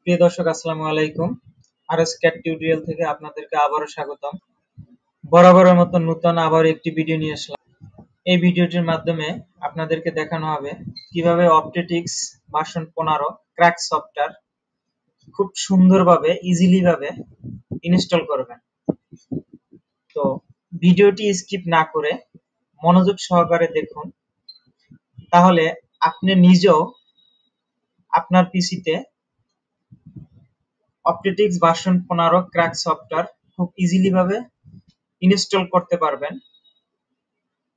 প্রিয় দর্শক, আসসালামু আলাইকুম। আরএস ক্যাট টিউটোরিয়াল থেকে আপনাদেরকে আবারও স্বাগতম। বরাবরের মতো নতুন আবার একটি ভিডিও নিয়ে আসলাম। এই ভিডিওটির মাধ্যমে আপনাদেরকে দেখানো হবে কিভাবে অপটেটিক্স ভার্সন 15 ক্র্যাক সফটওয়্যার খুব সুন্দরভাবে ইজিলি ভাবে ইনস্টল করবেন। তো ভিডিওটি স্কিপ না করে মনোযোগ সহকারে দেখুন, তাহলে আপনি নিজেও আপনার পিসিতে অপটেটিক্স ভার্সন 15 ক্র্যাক সফটওয়্যার খুব ইজিলি ভাবে ইনস্টল করতে পারবেন।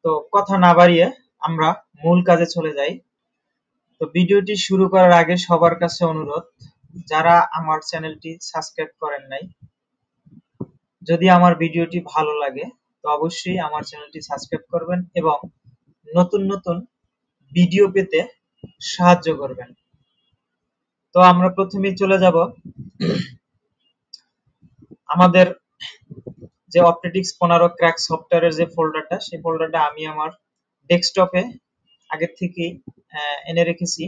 তো কথা না বাড়িয়ে আমরা মূল কাজে চলে যাই। তো ভিডিওটি শুরু করার আগে সবার কাছে অনুরোধ, যারা আমার চ্যানেলটি সাবস্ক্রাইব করেন নাই, যদি আমার ভিডিওটি ভালো লাগে তো অবশ্যই আমার চ্যানেলটি সাবস্ক্রাইব করবেন এবং নতুন নতুন ভিডিও পেতে সাহায্য করবেন। তো আমরা প্রথমেই চলে যাব আমাদের যে অপটেটিক্স 15 ক্র্যাক সফটওয়্যারের যে ফোল্ডারটা, সেই ফোল্ডারটা আমি আমার ডেস্কটপে আগে থেকেই এনে রেখেছি।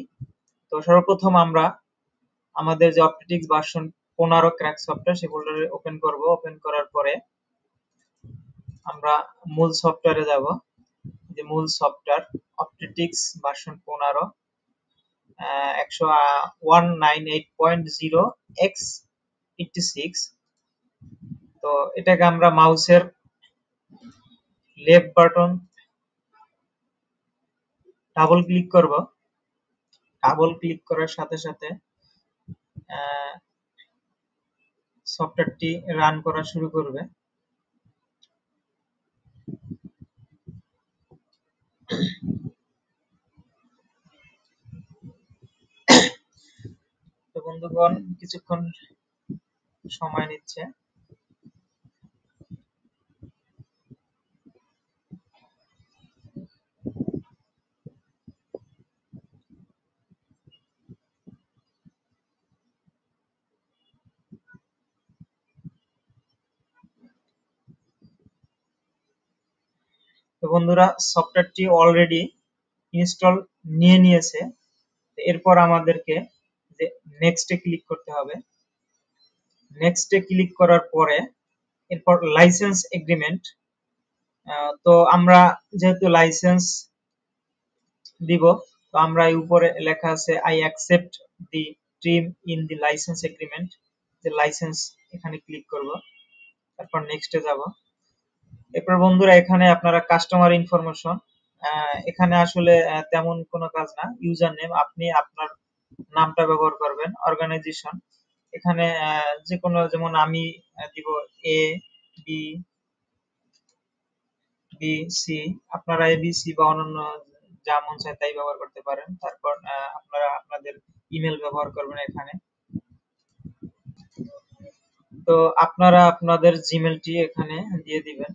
তো সর্বপ্রথম আমরা আমাদের যে অপটেটিক্স ভার্সন 15 ক্র্যাক সফটওয়্যার সেই ফোল্ডারে ওপেন করব। ওপেন করার পরে আমরা মূল সফটওয়্যারে যাব। যে মূল সফটওয়্যার অপটেটিক্স ভার্সন 15 198.0x86। তো এটাকে আমরা মাউসের লেফট বাটন ডাবল ক্লিক করব। ডাবল ক্লিক করার সাথে সাথে সফটওয়্যারটি রান করা শুরু করবে। তো বন্ধুগণ, কিছুক্ষণ সময় নিচ্ছে। তো বন্ধুরা, সফটওয়্যারটি অলরেডি ইনস্টল নিয়ে নিয়েছে। এরপর আমাদেরকে যে নেক্সটে ক্লিক করতে হবে। নেক্সটে ক্লিক করার পরে এরপর লাইসেন্স এগ্রিমেন্ট। তো আমরা যেহেতু লাইসেন্স দিব, তো আমরা এই উপরে লেখা আছে I accept the trim in the licence agreement, যে লাইসেন্স এখানে ক্লিক করব। তারপর নেক্সটে যাব। এরপর বন্ধুরা, এখানে আপনারা কাস্টমার ইনফরমেশন, এখানে আসলে তেমন কোনো কাজ না। ইউজার নেম, আপনি আপনার নামটা ব্যবহার করবেন। অর্গানাইজেশন, এখানে যে কোনো, যেমন আমি দিব এ বি বি সি, আপনারা এ বি সি বা অন্যান্য যা মন চায় তাই ব্যবহার করতে পারেন। তারপর আপনারা আপনাদের ইমেল ব্যবহার করবেন এখানে। তো আপনারা আপনাদের জিমেলটি এখানে দিয়ে দিবেন।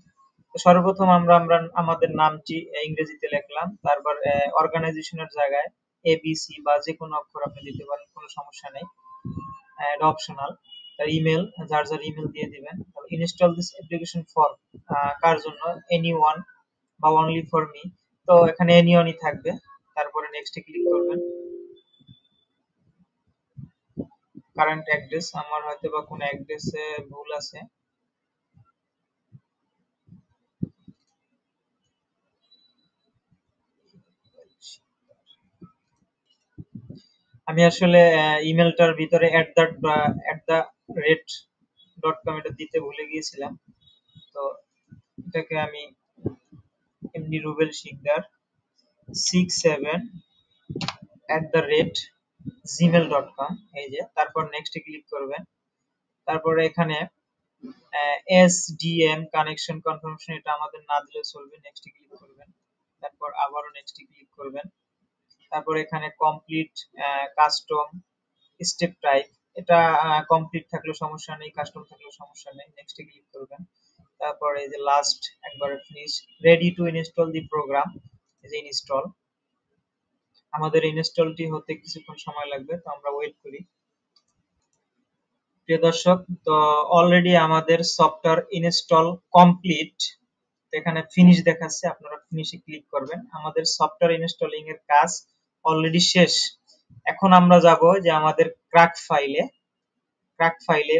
সর্বপ্রথম আমরা আমাদের নামটি ইংরেজিতে লিখলাম। তারপর অর্গানাইজেশনের জায়গায় এবিসি বা যে কোনো অক্ষর আপনি দিতে পারেন, কোনো সমস্যা নেই, এটা অপশনাল। তার ইমেল, যার যার ইমেল দিয়ে দিবেন। ইনস্টল দিস অ্যাপ্লিকেশন ফর, কার জন্য, এনিওয়ান বা অনলি ফর মি। তো এখানে এনিওয়ানই থাকবে। তারপরে নেক্সটে ক্লিক করবেন। কারেন্ট অ্যাড্রেস, আমার হয়তো বা কোনো অ্যাড্রেসে ভুল আছে। আমি আসলে ইমেলটার ভিতরে @@rate.com এটা দিতে ভুলে গিয়েছিলাম। তো এটাকে আমি এমনি রুবেল শিকদার 67@gmail.com, এই যে। তারপর নেক্সটে ক্লিক করবেন। তারপরে এখানে এসডিএম কানেকশন কনফার্মেশন, এটা আমাদের না দিলে চলবে। নেক্সটে ক্লিক করবেন। তারপর আবারও নেক্সটে ক্লিক করবেন। তারপর এখানে কমপ্লিট কাস্টম স্টেপ টাইপ, এটা কমপ্লিট থাকলে সমস্যা নেই, কাস্টম থাকলে সমস্যা নেই। নেক্সটে ক্লিক করবেন। তারপর এই যে লাস্ট একবারে finish, ready to install the program, এই যে ইনস্টল। আমাদের ইনস্টলটি হতে কিছুক্ষণ সময় লাগবে, তো আমরা ওয়েট করি। প্রিয় দর্শক, তো অলরেডি আমাদের সফটওয়্যার ইনস্টল কমপ্লিট। এখানে ফিনিশ দেখাচ্ছে, আপনারা ফিনিশে ক্লিক করবেন। আমাদের সফটওয়্যার ইনস্টলিং এর কাজ অলরেডি শেষ। এখন আমরা যাব যে আমাদের ক্র্যাক ফাইলে। ক্র্যাক ফাইলে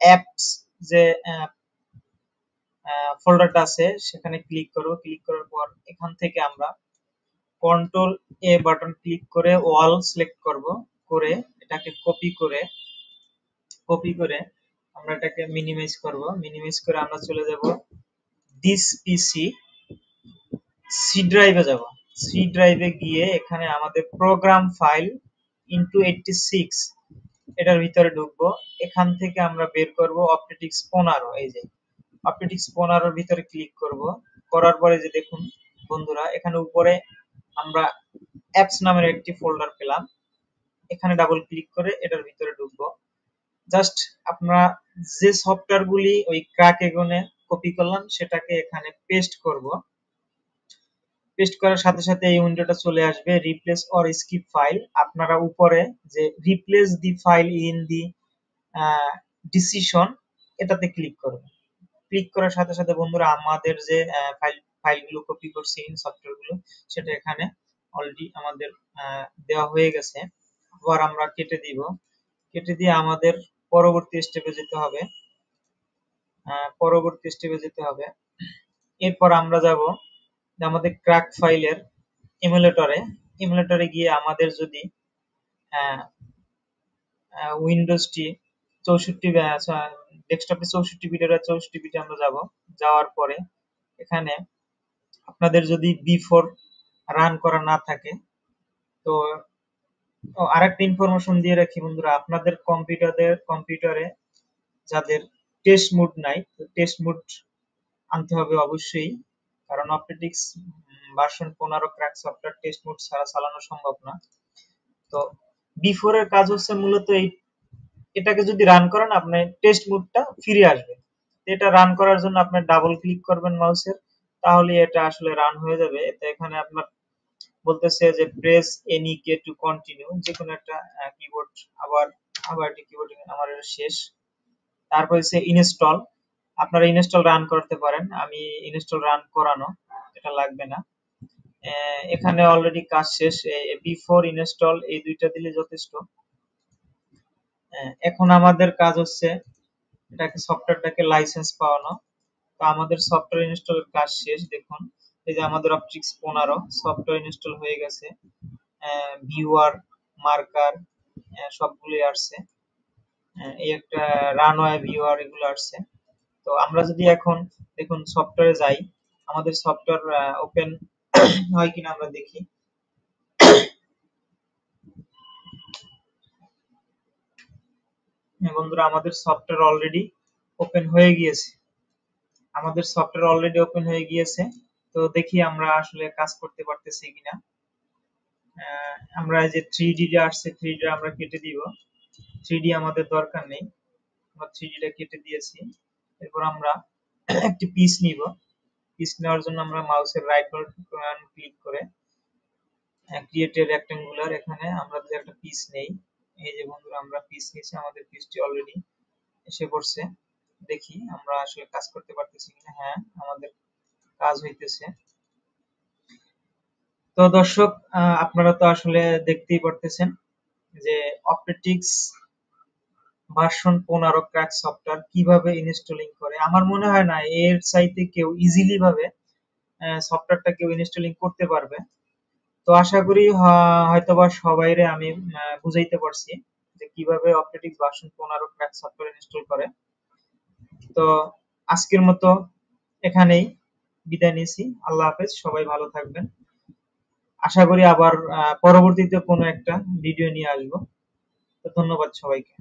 অ্যাপস যে ফোল্ডারটা আছে সেখানে ক্লিক করব। ক্লিক করার পর এখান থেকে আমরা কন্ট্রোল এ বাটন ক্লিক করে ওয়াল সিলেক্ট করব, করে এটাকে কপি করে আমরা এটাকে মিনিমাইজ করব। মিনিমাইজ করে আমরা চলে যাব দিস পিসি সি ড্রাইভে যাব। সি ড্রাইভে গিয়ে এখানে আমাদের প্রোগ্রাম ফাইল ইনটু 86 এটার ভিতরে ঢুকবো। এখান থেকে আমরা বের করব অপটেটিক্স 15। এই যে অপটেটিক্স 15 এর ভিতরে ক্লিক করব। করার পরে যে দেখুন বন্ধুরা, এখানে উপরে আমরা অ্যাপস নামের একটি ফোল্ডার পেলাম। এখানে ডাবল ক্লিক করে এটার ভিতরে ঢুকবো। জাস্ট আপনারা যে সফটওয়্যারগুলি ওই ক্র্যাক এগনে কপি করলাম সেটাকে এখানে পেস্ট করব। পেস্ট করার সাথে সাথে এই উইন্ডোটা চলে আসবে, রিপ্লেস অর স্কিপ ফাইল। আপনারা উপরে যে replace the file in the decision এটাতে ক্লিক করবেন। ক্লিক করার সাথে সাথে বন্ধুরা আমাদের যে ফাইলগুলো কপি করছি ইন সফটওয়্যারগুলো সেটা এখানে অলরেডি আমাদের দেওয়া হয়ে গেছে। আবার আমরা কেটে দিব। কেটে দিয়ে আমাদের পরবর্তী স্টেপে যেতে হবে। এরপর আমরা যাব আমাদের ক্র্যাক ফাইলের এমুলেটরে গিয়ে আমাদের যদি উইন্ডোজটি 64 ডেস্কটপে 64 বিটের 64 বিটে আমরা যাব। যাওয়ার পরে এখানে আপনাদের যদি B4 রান করা না থাকে তো আরেকটা ইনফরমেশন দিয়ে রাখি বন্ধুরা, আপনাদের কম্পিউটারে যাদের টেস্ট মোড নাই, টেস্ট মোড আনতে হবে অবশ্যই, কারণ Optitex version 15 crack software test mode ছাড়া চালানো সম্ভব না। তো B4 এর কাজ হচ্ছে মূলত এটাকে যদি রান করেন আপনার টেস্ট মোডটা ফিরে আসবে। এটা রান করার জন্য আপনি ডাবল ক্লিক করবেন মাউসের, তাহলে এটা আসলে রান হয়ে যাবে। তো এখানে আপনার বলতেছে যে press any K to continue, যে কোনো একটা কিবোর্ড আবার একটা কিবোর্ড আমার শেষ। তারপর হচ্ছে ইনস্টল, আপনারা ইনস্টল রান করতে পারেন। আমি ইনস্টল রান করানো, এটা লাগবে না। এখানে অলরেডি কাজ শেষ। B4 ইনস্টল এই দুইটা দিলে যথেষ্ট। এখন আমাদের কাজ হচ্ছে এটাকে সফটওয়্যারটাকে লাইসেন্স পাওয়ানো। তো আমাদের সফটওয়্যার ইনস্টলের কাজ শেষ। দেখুন এই যে আমাদের অপটেটিক্স 15 সফটওয়্যার ইনস্টল হয়ে গেছে। ভিউয়ার, মার্কার সবগুলোই আসছে। এই একটা রানওয়ে ভিউয়ার এগুলো আসছে। তো আমরা যদি এখন দেখুন সফটওয়্যারে যাই, আমাদের সফটওয়্যার ওপেন হয় কিনা আমরা দেখি। বন্ধুরা আমাদের সফটওয়্যার অলরেডি ওপেন হয়ে গিয়েছে। তো দেখি আমরা আসলে কাজ করতে পারতেছি কিনা। আমরা যে 3D আসছে 3D আমরা কেটে দিব। 3D আমাদের দরকার নেই, আমরা 3D টা কেটে দিয়েছি। এরপর আমরা একটি পিস নিব। পিস নেওয়ার জন্য আমরা মাউসের রাইট বাটন ক্লিক করে ক্রিয়েট এ রেক্ট্যাঙ্গুলার, এখানে আমরা যদি একটা পিস নেই, এই যে বন্ধুরা আমরা পিস নিয়েছি, আমাদের পিসটি অলরেডি এসে পড়ছে। দেখি আমরা আসলে কাজ করতে পারতেছি কিনা। হ্যাঁ, আমাদের কাজ হইতেছে। তো দর্শক, আপনারা তো আসলে দেখতেই পারতেছেন যে অপটেটিক্স ভার্সন 15 ক্র্যাক সফটওয়্যার কিভাবে ইনস্টলিং করে। আমার মনে হয় না এর চাইতে কেউ ইজিলি ভাবে সফটওয়্যারটা কেউ ইনস্টলিং করতে পারবে। তো আশা করি হয়তোবা সবাইরে আমি বুঝাইতে পারছি যে কিভাবে অপটেটিক্স ভার্সন 15 ক্র্যাক সফটওয়্যার ইনস্টল করে। তো আজকের মতো এখানেই বিদায় নিছি। আল্লাহ হাফেজ, সবাই ভালো থাকবেন। আশা করি আবার পরবর্তীতে কোনো একটা ভিডিও নিয়ে আসবো। তো ধন্যবাদ সবাইকে।